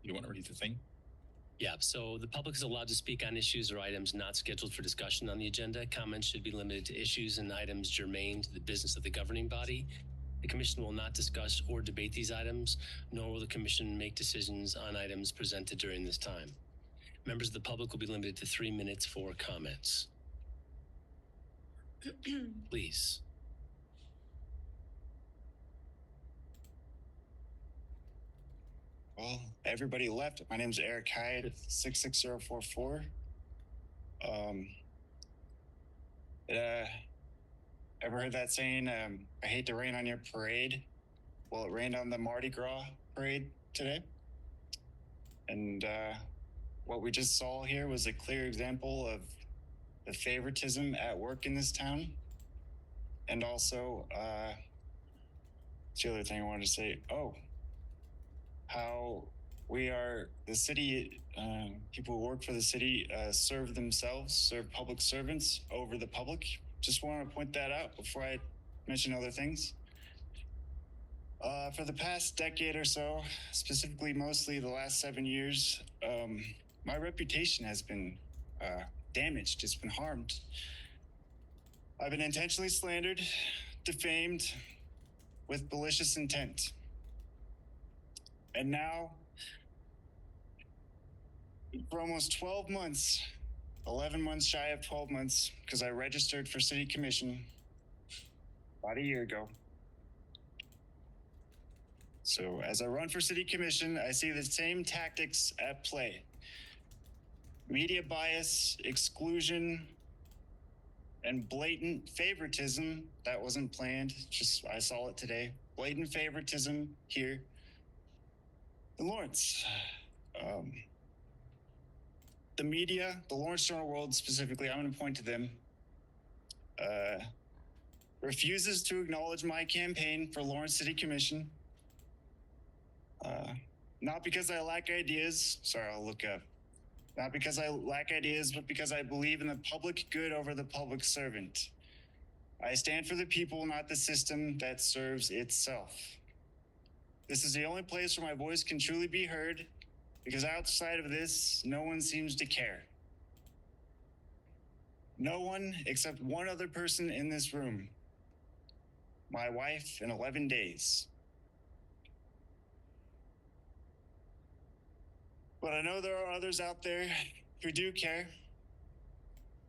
You want to read the thing? Yeah, so the public is allowed to speak on issues or items not scheduled for discussion on the agenda. Comments should be limited to issues and items germane to the business of the governing body. The commission will not discuss or debate these items, nor will the commission make decisions on items presented during this time. Members of the public will be limited to 3 minutes for comments. Please. Well, everybody left. My name's Eric Hyde, 66044. Ever heard that saying, I hate to rain on your parade? Well, it rained on the Mardi Gras parade today. And what we just saw here was a clear example of the favoritism at work in this town. And also, the other thing I wanted to say, how we are the city, people who work for the city serve themselves, serve public servants over the public. Just want to point that out before I mention other things. For the past decade or so, specifically mostly the last 7 years, my reputation has been damaged, it's been harmed. I've been intentionally slandered, defamed with malicious intent. And now, for almost 12 months, 11 months shy of 12 months, because I registered for city commission about a year ago. So as I run for city commission, I see the same tactics at play. Media bias, exclusion, and blatant favoritism. That wasn't planned, just I saw it today. Blatant favoritism here in Lawrence. The media, the Lawrence Journal World specifically, I'm going to point to them, refuses to acknowledge my campaign for Lawrence City Commission. Not because I lack ideas. Sorry, I'll look up. Not because I lack ideas, but because I believe in the public good over the public servant. I stand for the people, not the system that serves itself. This is the only place where my voice can truly be heard, because outside of this, no one seems to care. No one except one other person in this room. My wife in 11 days. But I know there are others out there who do care,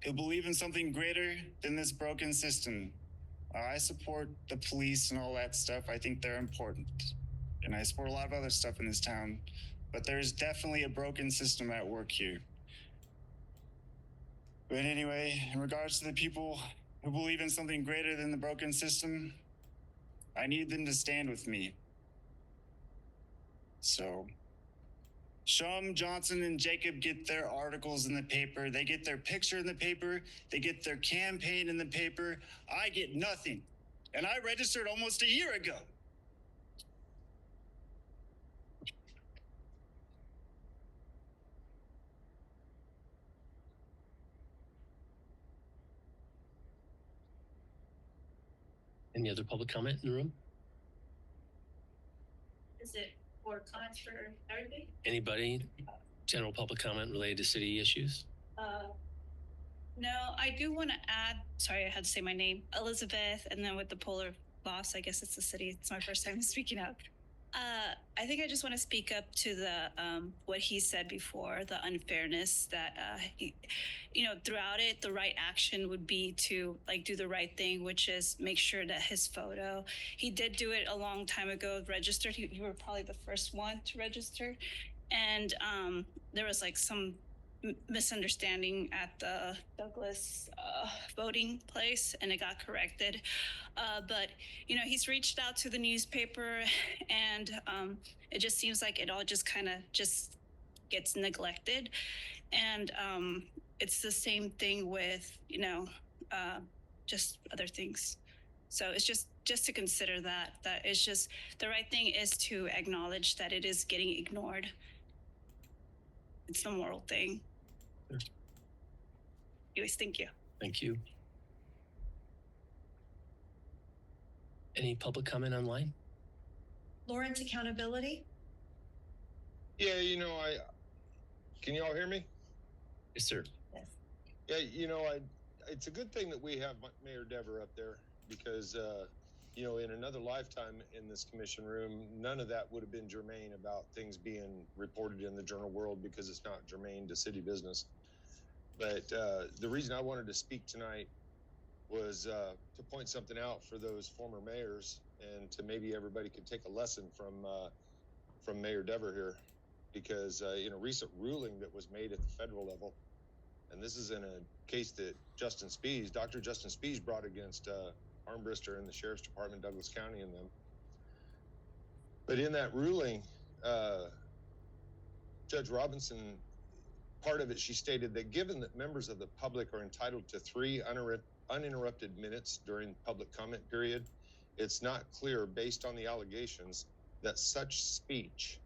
who believe in something greater than this broken system. I support the police and all that stuff. I think they're important. And I support a lot of other stuff in this town. But there's definitely a broken system at work here. But anyway, in regards to the people who believe in something greater than the broken system, I need them to stand with me. So, Shum, Johnson, and Jacob get their articles in the paper. They get their picture in the paper. They get their campaign in the paper. I get nothing. And I registered almost a year ago. Any other public comment in the room? Is it for comments for everybody? Anybody? General public comment related to city issues? No, I do want to add, sorry, I had to say my name, Elizabeth, and then with the polar boss, I guess it's the city. It's my first time speaking up. I think I just want to speak up to the what he said before, the unfairness that throughout it, the right action would be to do the right thing, which is make sure that his photo, he did do it a long time ago, registered. You were probably the first one to register. And there was some misunderstanding at the Douglas voting place, and it got corrected. But he's reached out to the newspaper, and it just seems like it all just kind of just gets neglected. And it's the same thing with just other things. So it's just to consider that it's just the right thing is to acknowledge that it is getting ignored. It's the moral thing. Sure. Anyways, thank you. Thank you. Any public comment online? Lawrence Accountability. Yeah, can you all hear me? Yes, sir. Yeah, it's a good thing that we have Mayor Dever up there because, in another lifetime in this commission room, none of that would have been germane about things being reported in the journal world because it's not germane to city business. But the reason I wanted to speak tonight was to point something out for those former mayors and to maybe everybody could take a lesson from Mayor Dever here, because in a recent ruling that was made at the federal level, and this is in a case that Dr. Justin Spies brought against Armbruster and the Sheriff's Department, Douglas County and them. But in that ruling, Judge Robinson, part of it, she stated that given that members of the public are entitled to 3 uninterrupted minutes during public comment period, it's not clear based on the allegations that such speech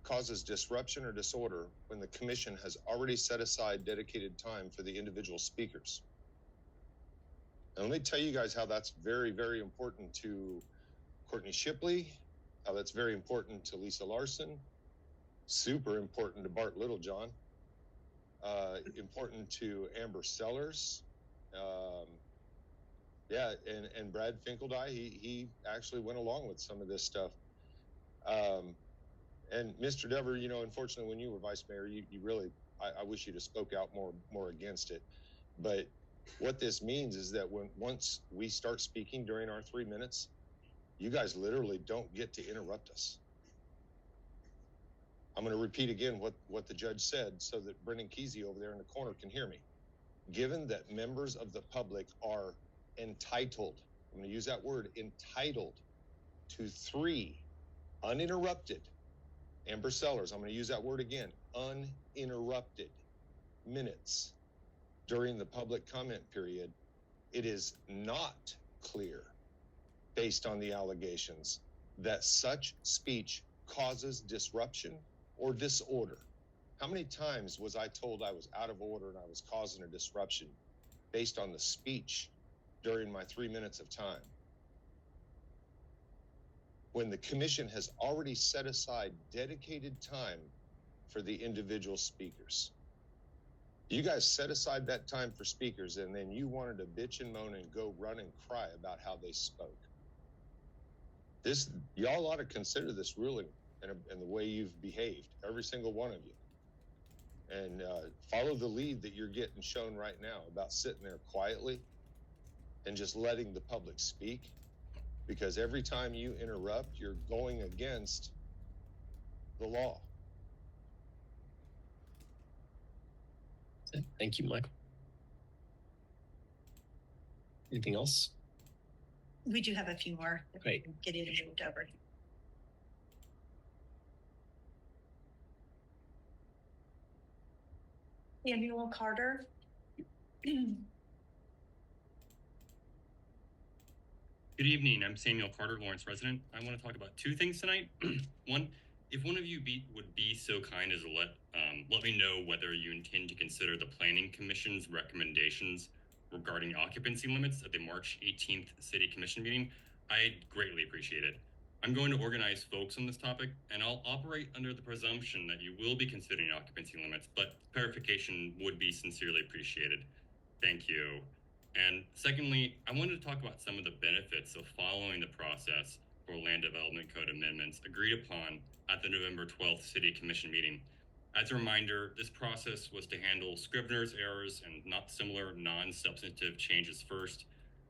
causes disruption or disorder when the commission has already set aside dedicated time for the individual speakers. And let me tell you guys how that's very, very important to Courtney Shipley, how that's very important to Lisa Larson, super important to Bart Littlejohn, important to Amber Sellers, and Brad Finkeldye. He actually went along with some of this stuff. And Mr. Dever, unfortunately, when you were vice mayor, you really, I wish you'd have spoke out more against it. But what this means is that once we start speaking during our 3 minutes, you guys literally don't get to interrupt us. I'm going to repeat again what the judge said so that Brendan Kesey over there in the corner can hear me. Given that members of the public are entitled, I'm going to use that word, entitled to 3 uninterrupted, Amber Sellers, I'm going to use that word again, uninterrupted minutes during the public comment period, it is not clear, based on the allegations, that such speech causes disruption or disorder. How many times was I told I was out of order and I was causing a disruption based on the speech during my 3 minutes of time, when the commission has already set aside dedicated time for the individual speakers? You guys set aside that time for speakers, and then you wanted to bitch and moan and go run and cry about how they spoke. Y'all ought to consider this ruling and the way you've behaved, every single one of you. And follow the lead that you're getting shown right now about sitting there quietly and just letting the public speak. Because every time you interrupt, you're going against the law. Thank you, Michael. Anything else? We do have a few more. Great. Get it moved over. Samuel Carter. Good evening. I'm Samuel Carter, Lawrence resident. I want to talk about 2 things tonight. One, if one of you would be so kind as to let me know whether you intend to consider the Planning Commission's recommendations regarding occupancy limits at the March 18th City Commission meeting, I'd greatly appreciate it. I'm going to organize folks on this topic, and I'll operate under the presumption that you will be considering occupancy limits, but clarification would be sincerely appreciated. Thank you. And secondly, I wanted to talk about some of the benefits of following the process for Land Development Code amendments agreed upon at the November 12th City Commission meeting. As a reminder, this process was to handle Scrivener's errors and not similar non-substantive changes first,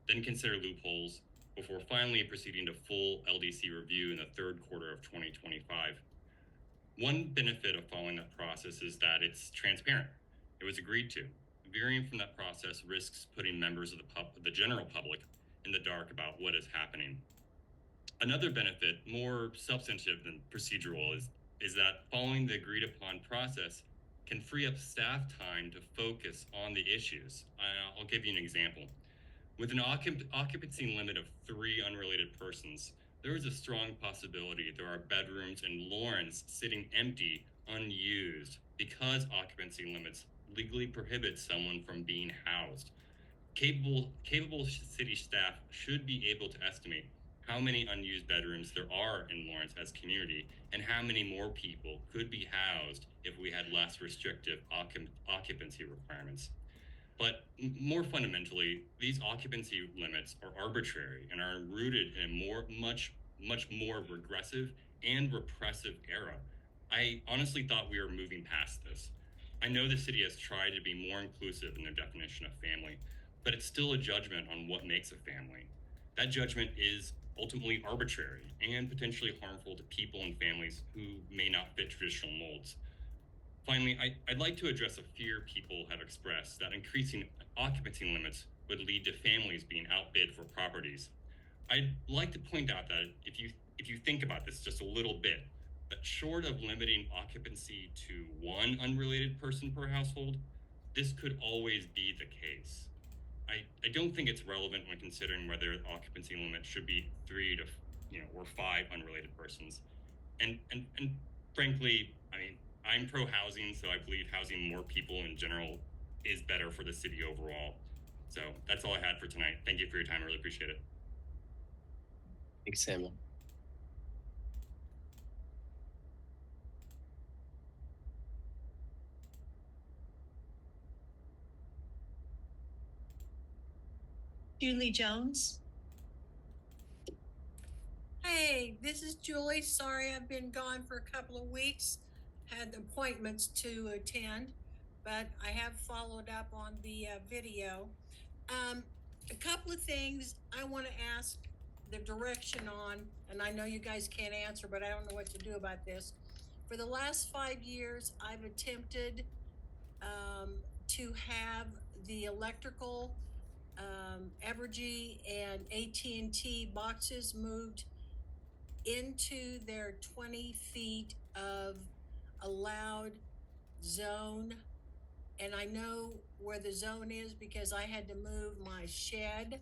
then consider loopholes, before finally proceeding to full LDC review in the 3rd quarter of 2025. One benefit of following that process is that it's transparent. It was agreed to. Veering from that process risks putting members of the general public in the dark about what is happening. Another benefit, more substantive than procedural, is that following the agreed upon process can free up staff time to focus on the issues. I'll give you an example. With an occupancy limit of 3 unrelated persons, there is a strong possibility there are bedrooms in Lawrence sitting empty, unused, because occupancy limits legally prohibit someone from being housed. Capable city staff should be able to estimate how many unused bedrooms there are in Lawrence as community, and how many more people could be housed if we had less restrictive occupancy requirements. But more fundamentally, these occupancy limits are arbitrary and are rooted in a much more regressive and repressive era. I honestly thought we were moving past this. I know the city has tried to be more inclusive in their definition of family, but it's still a judgment on what makes a family. That judgment is ultimately arbitrary and potentially harmful to people and families who may not fit traditional molds. Finally, I'd like to address a fear people have expressed that increasing occupancy limits would lead to families being outbid for properties. I'd like to point out that if you think about this just a little bit, that short of limiting occupancy to one unrelated person per household, this could always be the case. I don't think it's relevant when considering whether the occupancy limit should be 3 to or 5 unrelated persons. And frankly, I mean, I'm pro housing, so I believe housing more people in general is better for the city overall. So that's all I had for tonight. Thank you for your time. I really appreciate it. Thanks, Samuel. Julie Jones. Hey, this is Julie. Sorry I've been gone for a couple of weeks. Had appointments to attend, but I have followed up on the video. A couple of things I want to ask the direction on, and I know you guys can't answer, but I don't know what to do about this. For the last 5 years, I've attempted to have the electrical Evergy and AT&T boxes moved into their 20 feet of allowed zone. And I know where the zone is because I had to move my shed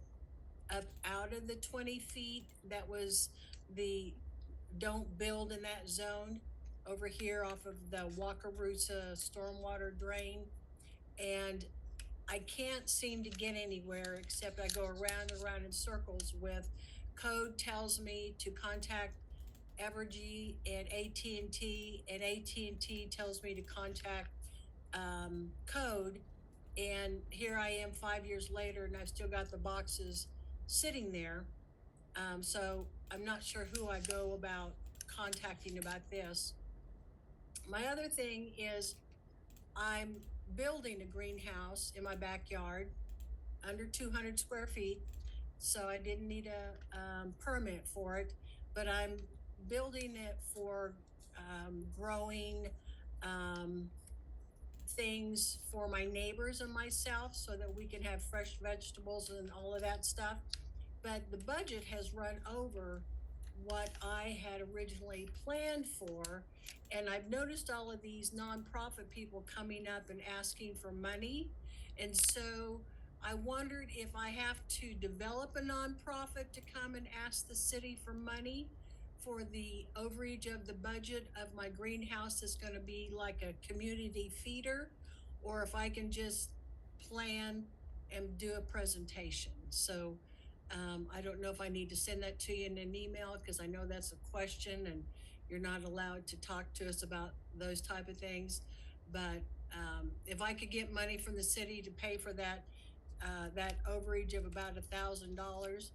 up out of the 20 feet. That was the don't build in that zone over here off of the Wakarusa stormwater drain. And I can't seem to get anywhere except I go around and around in circles with code tells me to contact Evergy and AT&T tells me to contact code. And here I am 5 years later and I've still got the boxes sitting there. So I'm not sure who I go about contacting about this. My other thing is I'm building a greenhouse in my backyard under 200 square feet. So I didn't need a permit for it, but I'm building it for growing things for my neighbors and myself so that we can have fresh vegetables and all of that stuff. But the budget has run over what I had originally planned for. And I've noticed all of these nonprofit people coming up and asking for money. And so I wondered if I have to develop a nonprofit to come and ask the city for money for the overage of the budget of my greenhouse that's going to be like a community feeder, or if I can just plan and do a presentation. So I don't know if I need to send that to you in an email because I know that's a question and you're not allowed to talk to us about those type of things. But if I could get money from the city to pay for that overage of about $1,000,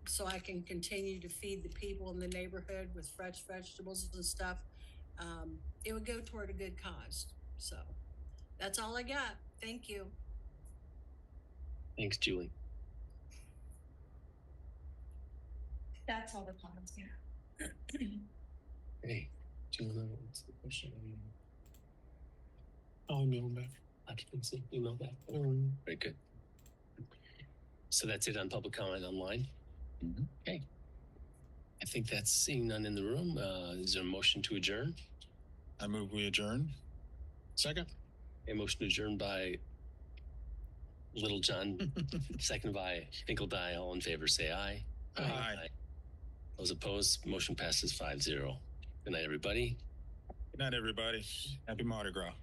so I can continue to feed the people in the neighborhood with fresh vegetables and stuff, it would go toward a good cause. So that's all I got. Thank you. Thanks, Julie. That's all the comments here. Hey, do you know what's the question? I'll email them back. Occupancy, email back. Very good. So that's it on public comment online. Mm-hmm. Okay. I think that's seeing none in the room. Is there a motion to adjourn? I move we adjourn. Second. A motion to adjourn by Little John, second by Finkeldie. All in favor, say aye. Aye. Those opposed, motion passes 5-0. Good night, everybody. Good night, everybody. Happy Mardi Gras.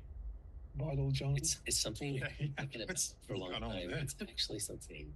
Bartle Jones. It's something Yeah, I've been thinking about for a long going on time. with that? It's actually something